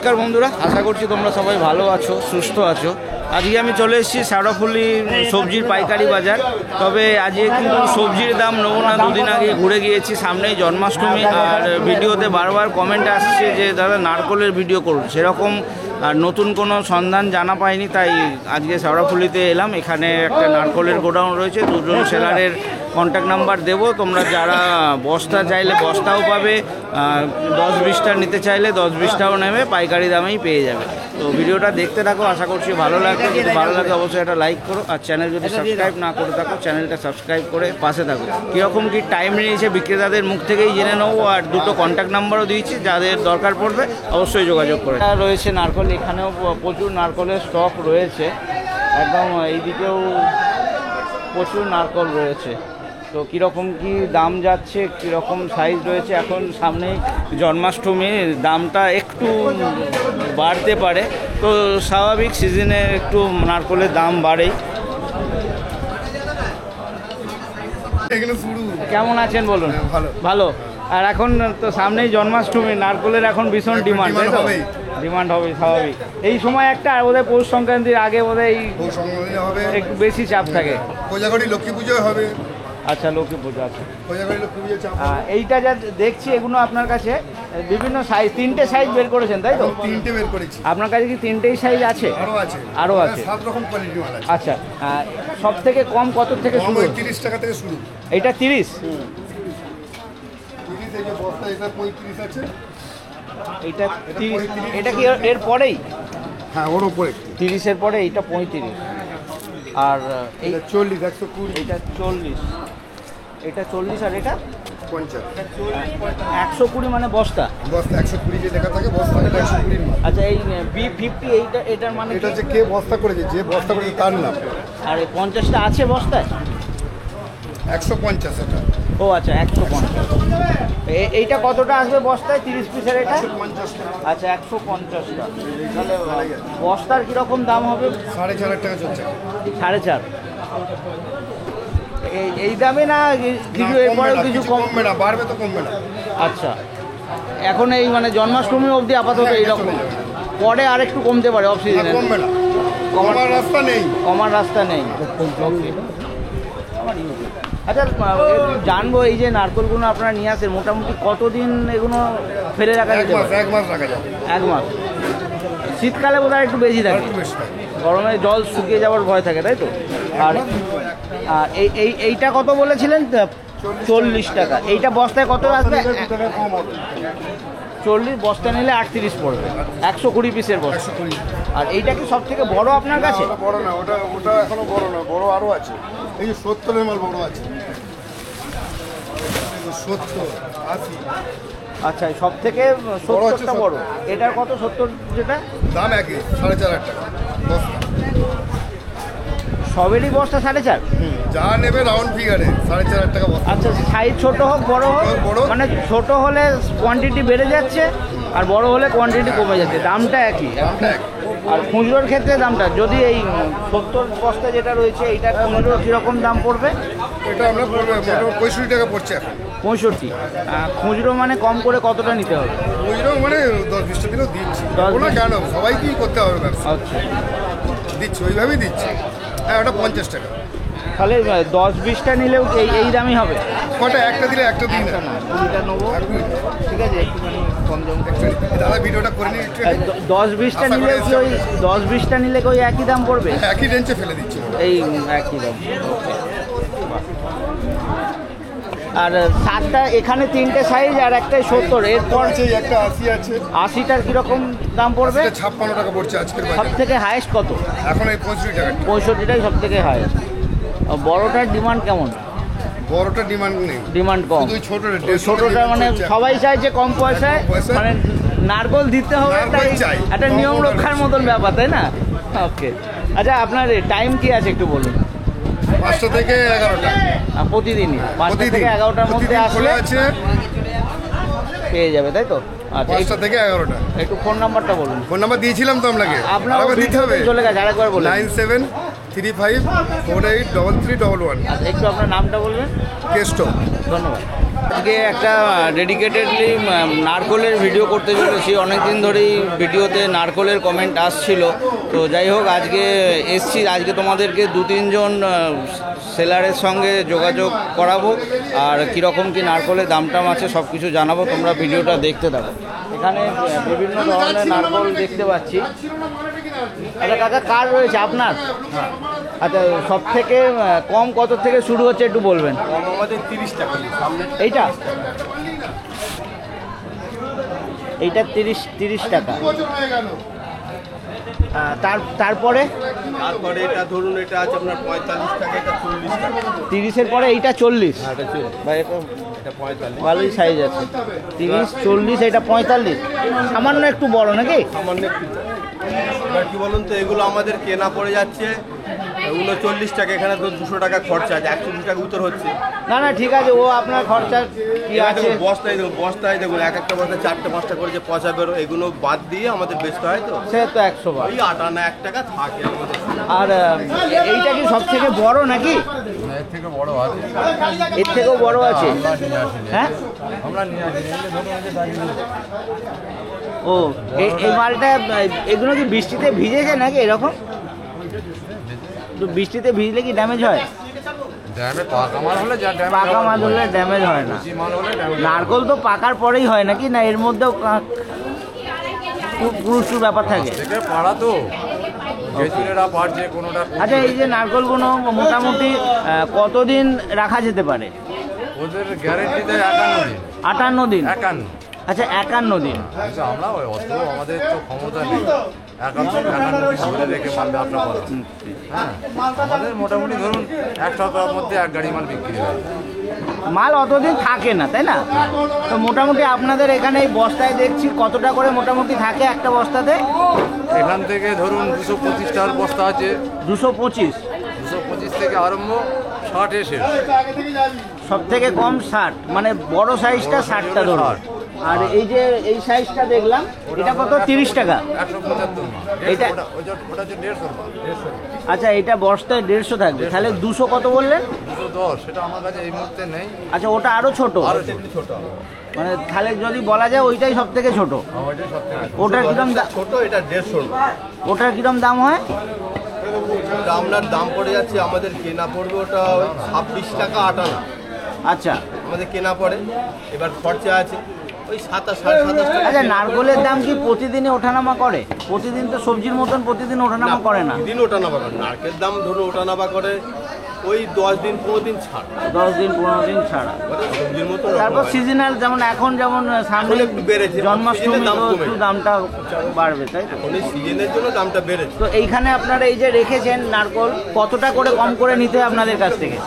নমস্কার বন্ধুরা, আশা করছি তোমরা সবাই ভালো আছো, সুস্থ আছো। আজকে আমি চলে এসেছি শেওড়াফুলি সবজির পাইকারি বাজার। তবে আজকে কিন্তু সবজির দাম নেবো না, দুদিন আগে ঘুরে গিয়েছি, সামনেই জন্মাষ্টমী। আর ভিডিওতে বারবার কমেন্ট আসছে যে দাদা নারকলের ভিডিও করুন, সেরকম আর নতুন কোনো সন্ধান জানা পাইনি, তাই আজকে শেওড়াফুলিতে এলাম। এখানে একটা নারকলের গোডাউন রয়েছে, দুজন সেলারের কন্ট্যাক্ট নাম্বার দেবো, তোমরা যারা বস্তা চাইলে বস্তাও পাবে, 10-20টা নিতে চাইলে 10-20টাও নেবে, পাইকারি দামেই পেয়ে যাবে। তো ভিডিওটা দেখতে থাকো, আশা করছি ভালো লাগবে। যদি ভালো লাগে অবশ্যই একটা লাইক করো, আর চ্যানেল যদি সাবস্ক্রাইব না করে থাকো চ্যানেলটা সাবস্ক্রাইব করে পাশে থাকো। কীরকম কী টাইম নিয়েছে বিক্রেতাদের মুখ থেকেই জেনে নেবো, আর দুটো কন্ট্যাক্ট নাম্বারও দিয়েছি, যাদের দরকার পড়বে অবশ্যই যোগাযোগ করে। রয়েছে নারকল, এখানেও প্রচুর নারকলের স্টক রয়েছে, একদম এইদিকেও প্রচুর নারকল রয়েছে। তো কীরকম কী দাম যাচ্ছে, কীরকম সাইজ রয়েছে, এখন সামনেই জন্মাষ্টমী, দামটা একটু বাড়তে পারে, তো স্বাভাবিক, সিজনে একটু নারকলের দাম বাড়েই। কেমন আছেন বলুন? ভালো। আর এখন তো সামনেই জন্মাষ্টমী, নারকলের এখন ভীষণ ডিমান্ড, তাই তো? ডিমান্ড হবে স্বাভাবিক। এই সময় একটা বোধহয় পৌষ সংক্রান্তির আগে বোধহয় একটু বেশি চাপ থাকে। লক্ষ্মী পুজো হবে। আচ্ছা, লক্ষ্মী পুজো আছে। এইটা যা দেখছি এগুলো আপনার কাছে বিভিন্ন সাইজ, 3টে সাইজ বের করেছেন, তাই তো? 3টে বের করেছি। আপনার কাছে কি 3টেই সাইজ আছে? আরও আছে। 7 রকম কোয়ালিটি মাল আছে। আচ্ছা, সব থেকে কম কত থেকে শুরু? 30 টাকা থেকে শুরু। এইটা 30? 30 এই যে বস্তা, এটা 35 আছে। এইটা 30, এটা কি এর পরেই? হ্যাঁ, ওর উপরে 30-এর পরে এইটা 35। আর এইটা 40, 120। এটা 40, এটা 40, আর এটা 50। 120 মানে বস্তা? বস্তা 120 যে লেখা থাকে, বস্তা 120 মাল। আচ্ছা, এই B50 এটার মানে এটা হচ্ছে কে বস্তা করেছে, যে বস্তা করেছে তার নাম। আর এই 50টা আছে বস্তায়? 150 এটা। ও আচ্ছা, 150। এইটা কতটা আসবে বস্তায় 30 পিসের? এটা 150 টাকা। আচ্ছা, 150টা। তাহলে বস্তার কীরকম দাম হবে? 4.5 টাকা চলছে। 4.5? এই দামে না কিছু এরপরেও কিছু কমবে না, বাড়বে তো কমবে না। আচ্ছা, এখন এই মানে জন্মাষ্টমী অবধি আপাতত এইরকম, পরে আর একটু কমতে পারে অফ সিজনে? কমবে না, কমার রাস্তা নেই। কমার রাস্তা নেই। আচ্ছা, জানবো এই যে নারকলগুলো আপনারা নিয়ে আসেন, মোটামুটি কতদিন এগুলো ফেলে রাখা যেতে পারে? 1 মাস রাখা যাবে। 1 মাস? শীতকালে বোধহয় একটু বেশি থাকে, গরমে জল শুকিয়ে যাওয়ার ভয় থাকে, তাই তো? আর এইটা কত বলেছিলেন? 40 টাকা। এইটা বস্তায় কত আসবে? 40 বস্তা নিলে 38 পড়বে, 120 পিসের বস্তা। আর এইটা কি সব থেকে বড় আপনার কাছে? বড় না, ওটা এখনো বড় না, বড় আরো আছে। এই যে 70-এর মাল বড় আছে, 70, 80। আচ্ছা, সব থেকে 70টা বড়। এটার কত? 70 যেটা দাম একই, 4.5 টাকা বস্তা। সবেরই বস্তা 4.5? যা নেবে রাউন্ড ফিগারে 4.5 টাকা বস্তা। আচ্ছা, সাইজ ছোট হোক বড় হোক, মানে ছোট হলে কোয়ান্টিটি বেড়ে যাচ্ছে, আর বড় হলে কোয়ান্টিটি কমে যাচ্ছে, দামটা একই। আর খুচরোর ক্ষেত্রে দামটা, যদি এই 70 বস্তা যেটা রয়েছে, এইটা খুচরো কীরকম দাম পড়বে? এটা আমরা পড়বে 65 টাকা পড়ছে এখন। 65? খুচরো মানে কম করে কতটা নিতে হবে? খুচরো মানে 10-20টা দিনও দিচ্ছি, ওটা কেন সবাইকেই করতে হবে ব্যবসা। আচ্ছা, দিচ্ছি, ওইভাবেই দিচ্ছি। হ্যাঁ, ওটা 50 টাকা। তাহলে 10-20টা নিলেও এই দামই হবে? কটা? একটা দিলে একটা দিন না, 2টা নেবো, ঠিক আছে, একটুখানি কম জম। দাদা ভিডিওটা করে নিই একটু। 10-20টা নিলে কি ওই 10-20টা নিলে কি ওই একই দাম পড়বে? একই রেঞ্জে ফেলে দিচ্ছি, এই একই দাম। আর 7টা এখানে 3টে সাইজ, আর একটাই 70, এরপর একটা 80 আছে। 80টার কীরকম দাম পড়বে? 56 টাকা পড়ছে আজকের সব বাজারে। থেকে হাইয়েস্ট কত? এখন এই 65 টাকা। 65টাই সব থেকে হাইয়েস্ট। বড়টার ডিমান্ড কেমন? বড়টা ডিমান্ড নেই, ডিমান্ড কম। ছোটটা মানে সবাই চাইছে কম পয়সায়, মানে নারকল দিতে হবে, তাই একটা নিয়ম রক্ষার মতন ব্যাপার, তাই না? ওকে। আচ্ছা, আপনার টাইম কি আছে একটু বলুন? 5টা থেকে 11টা প্রতিদিনই? 5টা থেকে 11টার মধ্যে আসলে পেয়ে যাবে, তাই তো? আচ্ছা, 5টা থেকে 11টা। একটু ফোন নাম্বারটা বলুন। ফোন নাম্বার দিয়েছিলাম তো আপনাকে, আপনার দিতে হবে। চলে গেছে, আরেকবার বলুন। 9735483311। আচ্ছা, একটু আপনার নামটা বলবেন। কেষ্ট। ধন্যবাদ। আজকে একটা ডেডিকেটেডলি নারকোলের ভিডিও করতে চলেছি। অনেক দিন ধরেই ভিডিওতে নারকোলের কমেন্ট আসছিল। তো যাই হোক, আজকে এসছি। আজকে তোমাদেরকে 2-3 জন সেলারের সঙ্গে যোগাযোগ করাবো, আর কীরকম কি নারকোলের দাম টাম আছে সব কিছু জানাবো। তোমরা ভিডিওটা দেখতে থাকো। এখানে বিভিন্ন ধরনের নারকোল দেখতে পাচ্ছি। আচ্ছা কাকা, কার রয়েছে আপনার? আচ্ছা, সব থেকে কম কত থেকে শুরু হচ্ছে একটু বলবেন? আমাদের 30 টাকা। এইটা এইটা 30 টাকা। তারপরে এটা ধরুন, এটা আছে আপনার 45 টাকা, এটা 40 টাকা। 30-এর পরে এইটা 40। ভাই এটা 45। ভালোই সাইজ আছে। 30, 40, এটা 45। সামান্য একটু বড় নাকি? সামান্য একটু। এবার কি বলুন তো, এগুলো আমাদের কেনা পড়ে যাচ্ছে 39 টাকা। এখানে তো 200 টাকা খরচা আছে, 120 টাকা উত্তর হচ্ছে। না ঠিক আছে, ও আপনার খরচা কি আছে। বস্তায় দেখুন, এক একটা বস্তায় 4-5টা করে যে পচা বেরো, এগুলো বাদ দিয়ে আমাদের বেচতে হয়। তো সে তো 100 বার। ওই 1 টাকা থাকে আমাদের। আর এইটা কি সব থেকে বড় নাকি? এর থেকে বড় আছে। এর থেকেও বড় আছে? হ্যাঁ, আমরা নিয়ে আসি। ও এই মালটা, এগুলো কি বৃষ্টিতে ভিজেছে নাকি এরকম? তো বৃষ্টিতে ভিজলে কি ড্যামেজ হয়? পাকা মাল হলে পাকা মাল হলে ড্যামেজ হয় না। নারকোল তো পাকার পরেই হয় নাকি, না এর মধ্যেও পুরুষের ব্যাপার থাকে? পাড়া তো পারছে কোনোটা। আচ্ছা, এই যে নারকোলগুলো মোটামুটি কতদিন রাখা যেতে পারে? ওদের গ্যারেন্টি দেয় 58 দিন। 51। আচ্ছা, 51 দিন। আমরা অত আমাদের তো ক্ষমতা নেই 51 দিন রেখে মাল ব্যবসা করা। হ্যাঁ, আমাদের মোটামুটি ধরুন 1 সপ্তাহের মধ্যে 1 গাড়ি মাল বিক্রি হয়। মাল অতদিন থাকে না, তাই না? তো মোটামুটি আপনাদের এখানে এই বস্তায় দেখছি কতটা করে মোটামুটি থাকে একটা বস্তাতে? এখান থেকে ধরুন 225 টাকার বস্তা আছে। 225? 225 থেকে আরম্ভ 60 এসে সব থেকে কম 60, মানে বড় সাইজটা 60টা ধরুন। আর এই যে এই সাইজটা দেখলাম, এটা কত? 30 টাকা। 175। এটা ওটা হচ্ছে 150। আচ্ছা, এটা বস্তায় 150 থাকবে। তাহলে 200 কত বললেন? 210। সেটা আমার কাছে এই মুহূর্তে নেই। আচ্ছা, ওটা আরো ছোট? আরো একটু ছোট। মানে তাহলে যদি বলা যায় ওইটাই সব থেকে ছোট। ওটার কিরম ছোট? এটা 150। ওটার কিরম দাম হয়? আপনার দাম পড়ে যাচ্ছে, আমাদের কেনা পড়বে ওটা 26 টাকা 58। আচ্ছা, আমাদের কেনা পড়ে। এবার খরচা আছে ওই 27, 27.5 টাকা। আচ্ছা, নারকোলের দাম কি প্রতিদিনই ওঠানামা করে? প্রতিদিন তো সবজির মতন প্রতিদিন ওঠানামা করে না। দিন ওঠানামা করে। নারকেল দাম ধরুন ওঠানামা করে ওই 10 দিন 15 দিন ছাড়। 10 দিন 15 দিন ছাড়া। সবজির মতো। তারপর সিজনাল, যেমন এখন যেমন সামনে একটু বেড়েছে, জন্মাষ্টমী, দাম তো কমেছে। একটু দামটা বাড়বে, তাই তো? এখন এই সিজনের জন্য দামটা বেড়েছে। তো এইখানে আপনারা এই যে রেখেছেন নারকোল, কতটা করে কম করে নিতে হয় আপনাদের কাছ থেকে?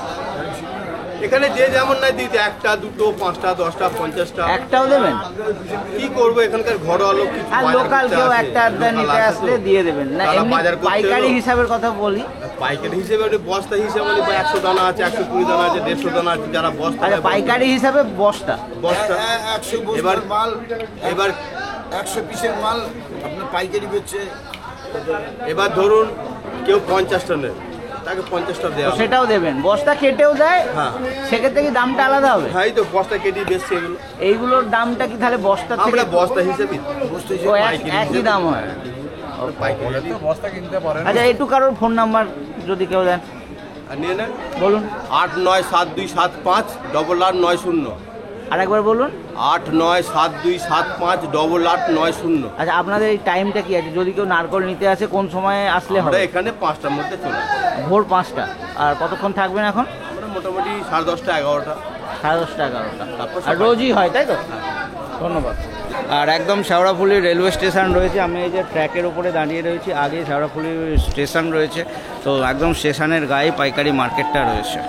এখানে যে যেমন নাই দিতে, 1টা 2টো 5টা 10টা 50টা। একটাও দেবেন? কি করবো, এখানকার ঘরোয়া লোক কিছু আর লোকাল কেউ একটা আধটা নিতে আসলে দিয়ে দেবেন না? এমনি পাইকারি হিসাবের কথা বলি। পাইকারি হিসেবে বস্তা হিসেবে 100 দানা আছে, 120 দানা আছে, 150 দানা আছে। যারা বস্তা আচ্ছা, পাইকারি হিসাবে বস্তা? বস্তা 100 এবার মাল, এবার 100 পিসের মাল আপনার পাইকারি বেচছে। এবার ধরুন কেউ 50টা নেয়, তাকে 50টা দেওয়া। সেটাও দেবেন? বস্তা কেটেও দেয়? হ্যাঁ। সেক্ষেত্রে কি দামটা আলাদা হবে? হ্যাঁ, এই তো বস্তা কেটে বেচছে এগুলো। এইগুলোর দামটা কি তাহলে বস্তা থেকে? আমরা বস্তা হিসেবে ও একই দাম হয়? পাইকারি তো বস্তা কিনতে পারেন। আচ্ছা, একটু কারোর ফোন নাম্বার যদি কেউ দেন আর নিয়ে নেন। বলুন। 8972758890। আরেকবার বলুন। 8972758890। আচ্ছা, আপনাদের এই টাইমটা কি আছে? যদি কেউ নারকোল নিতে আসে কোন সময়ে আসলে আমরা হবে? এখানে 5টার মধ্যে চলে আসি। ভোর 5টা। আর কতক্ষণ থাকবেন এখন? আমরা মোটামুটি 10:30টা 11টা। 10:30টা 11টা। তারপর আর রোজই হয়, তাই তো? ধন্যবাদ। আর একদম শেওড়াফুলি রেলওয়ে স্টেশন রয়েছে। আমি এই যে ট্র্যাকের উপরে দাঁড়িয়ে রয়েছি, আগে শেওড়াফুলি স্টেশন রয়েছে। তো একদম স্টেশনের গায়ে পাইকারি মার্কেটটা রয়েছে।